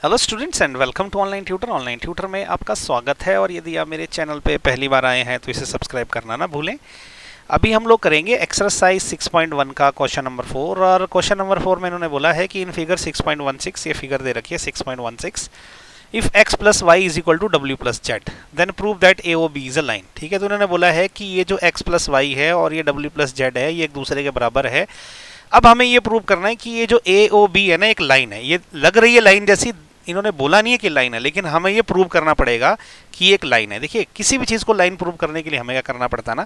Hello students and welcome to online tutor. Online tutor में आपका स्वागत है और यदि आप मेरे चैनल पे पहली बार आए हैं तो इसे सब्सक्राइब करना ना भूलें। अभी हम लोग करेंगे एक्सरसाइज 6.1 का क्वेश्चन नंबर 4 और क्वेश्चन नंबर 4 में इन्होंने बोला है कि इन फिगर 6.16 ये फिगर दे रखी है 6.16 if x plus Y is equal to W plus Z then prove that A O B is a line. ठीक है, तो उन्होंने बोला है कि ये जो x प्लस वाई है और ये डब्ल्यू प्लस जेड है ये एक दूसरे के बराबर है। अब हमें ये प्रूव करना है कि ये जो ए ओ बी है ना एक लाइन है, ये लग रही है लाइन जैसी, इन्होंने बोला नहीं है कि लाइन है, लेकिन हमें ये प्रूव करना पड़ेगा कि एक लाइन है। देखिए किसी भी चीज़ को लाइन प्रूव करने के लिए हमें क्या करना पड़ता है ना,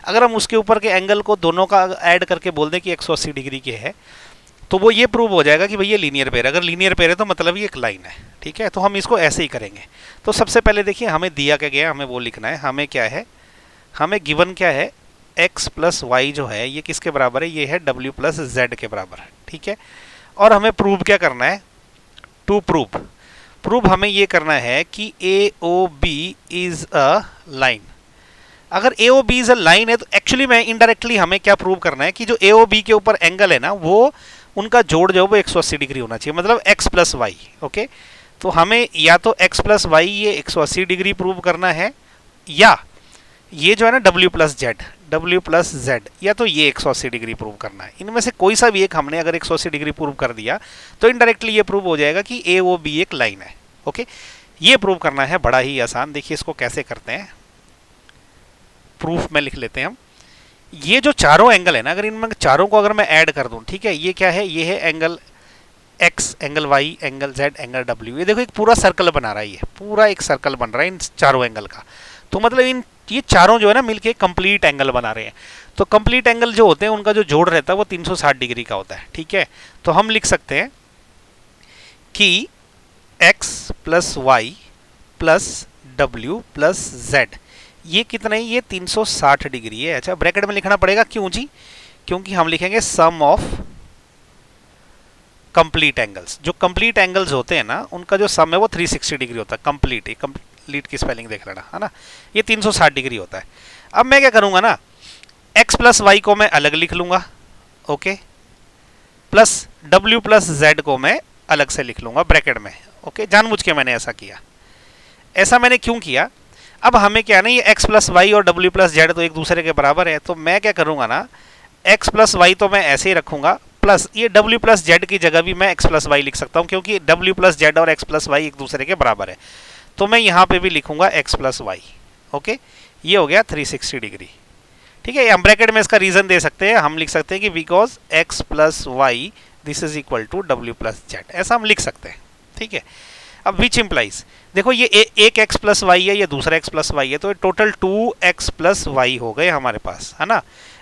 अगर हम उसके ऊपर के एंगल को दोनों का ऐड करके बोल दें कि 180 डिग्री के है तो वो ये प्रूव हो जाएगा कि भाई ये लीनियर पेयर है। अगर लीनियर पेयर है तो मतलब ये एक लाइन है। ठीक है, तो हम इसको ऐसे ही करेंगे। तो सबसे पहले देखिए हमें दिया क्या गया, हमें वो लिखना है। हमें क्या है, हमें गिवन क्या है, x प्लस वाई जो है ये किसके बराबर है, ये है w प्लस जेड के बराबर है। ठीक है, और हमें प्रूव क्या करना है, टू प्रूव हमें ये करना है कि A O B is a line. अगर A O B is a line है तो एक्चुअली में इनडायरेक्टली हमें क्या प्रूव करना है कि जो ए ओ बी के ऊपर एंगल है ना वो उनका जोड़ जो वो 180 डिग्री होना चाहिए, मतलब x प्लस वाई। ओके, तो हमें या तो x प्लस वाई ये 180 डिग्री प्रूव करना है, या ये जो है ना w प्लस जेड या तो ये 180 डिग्री प्रूव करना है। इनमें से कोई सा भी एक हमने अगर 180 डिग्री प्रूव कर दिया तो इनडायरेक्टली ये प्रूव हो जाएगा कि ए ओ बी एक लाइन है। ओके, ये प्रूव करना है, बड़ा ही आसान। देखिए इसको कैसे करते हैं, प्रूफ में लिख लेते हैं हम। ये जो चारों एंगल है ना, अगर इनमें चारों को अगर मैं ऐड कर दूं, ठीक है, ये क्या है, ये है angle x, angle y, angle z, angle w। ये देखो एक पूरा सर्कल बना रहा है, ये पूरा एक सर्कल बन रहा है इन चारों एंगल का। तो मतलब इन ये चारों जो है ना मिलके कंप्लीट एंगल बना रहे हैं। तो कंप्लीट एंगल जो होते हैं उनका जो जोड़ रहता है वो 360 डिग्री का होता है। ठीक है, तो हम लिख सकते हैं कि x plus Y plus W plus Z ये कितना है, ये 360 डिग्री है। अच्छा, ब्रैकेट में लिखना पड़ेगा, क्यों जी, क्योंकि हम लिखेंगे सम ऑफ कंप्लीट एंगल्स। जो कंप्लीट एंगल्स होते हैं ना उनका जो सम है वो 360 डिग्री होता है। कंप्लीट की स्पेलिंग देख लेना, है ना, ये 360 डिग्री होता है। अब मैं क्या करूंगा ना, x प्लस वाई को मैं अलग लिख लूंगा, okay, plus w plus Z को मैं अलग से लिख लूंगा ब्रैकेट में। ओके, जानबूझ के मैंने ऐसा किया। ऐसा मैंने क्यों किया, अब हमें क्या ना, ये x प्लस वाई और w प्लस जेड तो एक दूसरे के बराबर है, तो मैं क्या करूंगा ना, x प्लस वाई तो मैं ऐसे ही रखूंगा, प्लस ये w प्लस जेड की जगह भी मैं x प्लस वाई लिख सकता हूं, क्योंकि w प्लस जेड और x प्लस वाई एक दूसरे के बराबर है। तो मैं यहां पे भी लिखूंगा x प्लस वाई। ओके, ये हो गया 360 डिग्री। ठीक है, हम ब्रैकेट में इसका रीजन दे सकते हैं, हम लिख सकते हैं कि because x plus Y this is equal to w plus Z, ऐसा हम लिख सकते हैं। ठीक है, अब विच इम्प्लाइज, देखो ये एक x प्लस वाई है, ये दूसरा x प्लस वाई है, तो टोटल 2x प्लस वाई हो गए हमारे पास, है ना।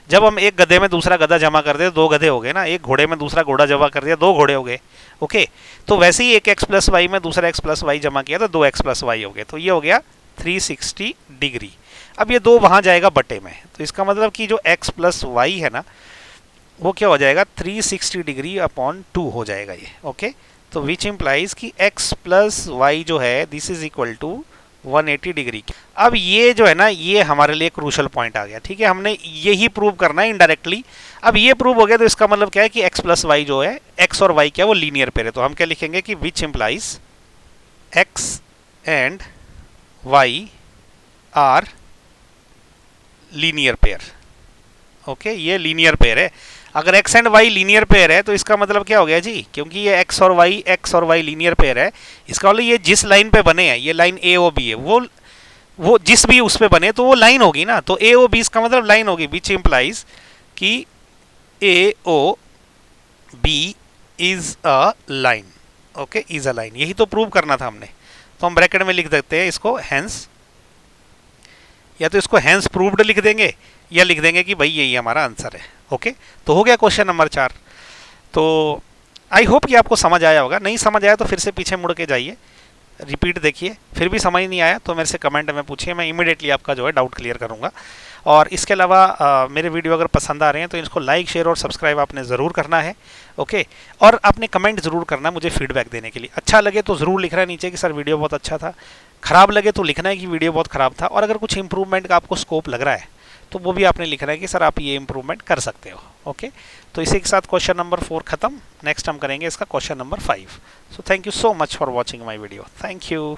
जब हम एक गधे में दूसरा गधा जमा कर दे 2 गधे हो गए ना, एक घोड़े में दूसरा घोड़ा जमा कर दिया 2 घोड़े हो गए। ओके, तो वैसे ही एक x प्लस वाई में दूसरा x प्लस वाई जमा किया तो 2x प्लस वाई हो गए, तो ये हो गया 360 डिग्री। अब ये 2 वहां जाएगा बटे में, तो इसका मतलब कि जो x प्लस वाई है ना वो क्या हो जाएगा, 360 डिग्री अपॉन 2 हो जाएगा ये। ओके, तो विच इम्प्लाइज कि x प्लस वाई जो है दिस इज इक्वल टू 180 डिग्री। अब ये जो है ना ये हमारे लिए क्रूशल पॉइंट आ गया। ठीक है, हमने यही प्रूव करना है इनडायरेक्टली। अब ये प्रूव हो गया तो इसका मतलब क्या है कि x प्लस वाई जो है, x और y क्या वो लीनियर पेयर है। तो हम क्या लिखेंगे कि which implies x and y are linear pair. Okay, ये लीनियर पेयर है। अगर x and y linear pair है तो इसका मतलब क्या हो गया जी, क्योंकि ये x और y लीनियर पेयर है, इसका मतलब ये जिस लाइन पे बने हैं, ये लाइन ए ओ बी है, वो जिस भी उस पे बने तो वो लाइन होगी ना, तो ए ओ बी इसका मतलब लाइन होगी, विच इम्प्लाइज कि A O B is a line. Okay, is a line, यही तो प्रूव करना था हमने। तो हम ब्रैकेट में लिख देते हैं इसको हैंस, या तो इसको हैंस प्रूव्ड लिख देंगे या लिख देंगे कि भाई यही हमारा आंसर है। ओके, तो हो गया क्वेश्चन नंबर 4। तो आई होप कि आपको समझ आया होगा, नहीं समझ आया तो फिर से पीछे मुड़ के जाइए, रिपीट देखिए, फिर भी समझ नहीं आया तो मेरे से कमेंट में पूछिए, मैं इमीडिएटली आपका जो है डाउट क्लियर करूंगा। और इसके अलावा मेरे वीडियो अगर पसंद आ रहे हैं तो इसको लाइक शेयर और सब्सक्राइब आपने ज़रूर करना है। ओके, और आपने कमेंट ज़रूर करना मुझे फीडबैक देने के लिए। अच्छा लगे तो ज़रूर लिखना है नीचे कि सर वीडियो बहुत अच्छा था, खराब लगे तो लिखना है कि वीडियो बहुत ख़राब था, और अगर कुछ इंप्रूवमेंट का आपको स्कोप लग रहा है तो वो भी आपने लिखना है कि सर आप ये इम्प्रूवमेंट कर सकते हो। ओके, तो इसी के साथ क्वेश्चन नंबर 4 खत्म। नेक्स्ट हम करेंगे इसका question number 5। So thank you so much for watching my video. Thank you.